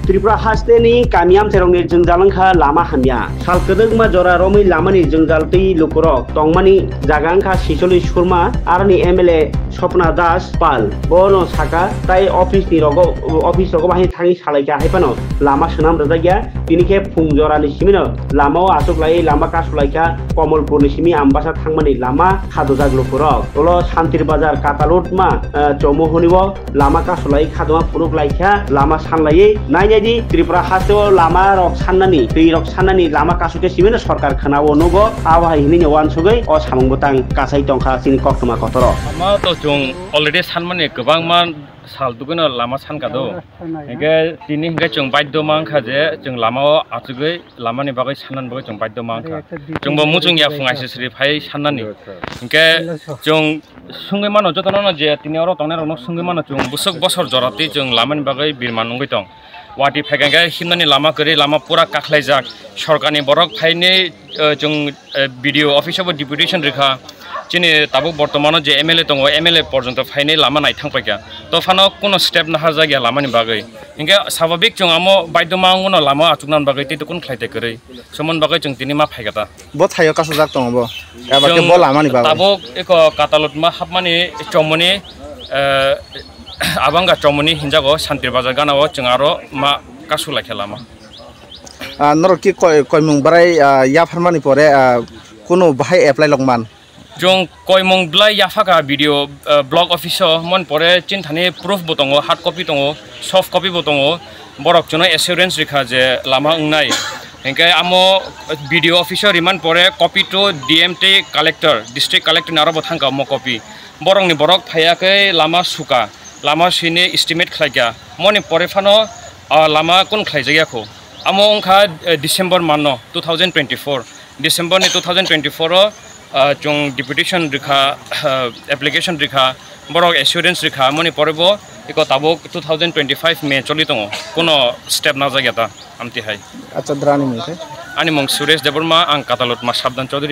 Tripura haste ni kamiam terongni jengjalangkha lama hamya salkedegma jora romi lamani jengjalti lukurok tongmani jagangkha sisoli surma arni MLA Sopna Das Pal bono saka tai office ni rogo bahi thangi salaika haipano lama sunam rajagya tinike fungjora ni simino lama o asuklai lama kasulaika Komolpur ni simi ambasa thangmani lama khadojak lukurok tolo Shantir Bazar Katalutma chomohonibo lama kasulai khadoma puruk laikha lama sanlai naijadi Tripura haste o lama rok sannani tei rok sannani lama kasuke simino sarkar khanawo nogo awahai hini wan sugai o samungbotang kasai tongkha sini koktoma kotoro ama to jong already sanmani gobang man saldugono lama sankado hingga tini hingga jong baiddo mangkha je jong lamao achugai lamani bagai sannan bagai jong baiddo mangkha jong bo mujung ya fungai sri phai sannani hingga jong sungai mano jotono je tini oro tongne rono sungai mano jong busuk bosor jorati jong lamani bagai birman nungoi tong wati phaiga himnani lama kori lama pura kakhlaijak sorkarni borok phaini jong BDO office of deputation rekha chini tabuk bortomano je MLA tongo MLA porjonto phaini lama nai thangpaika to phano kono step na harjagya lamani bagai inga swabhabik jong amo baidomangono lama achuknan bagai te kun khlaite kore somon bagai jong tini ma phaigata bo thayo kasajak tongo bo abake bo lamani bagai tabuk eko katalutma hapmani chomoni abanga chomoni hinjago Shantir Bazar ganao chungaro ma kasula khelama noro ki koimung barai ya farmani pore kono bahai apply lokman jong koimung blai yafaka video blog office mon pore chinthani proof botongo hard copy tongo soft copy botongo borok jono assurance rekha je lama ungnai hengke amo video officer riman pore copy to DMT collector district collector narabo thangka mo copy borong ni borok phayake lama suka lama sini estimate khlaigya moni pore phano lama kun khlaijaya ko amo ongkha December manno 2024 December ni 2024 jong deputation rekha application rekha borok assurance rekha moni porebo iko tabok 2025 May choli tongo kono step na jagya ta amti hai acha drani mungke ani mong Suresh Deborma ang Katalutma Sabdan Chaudhary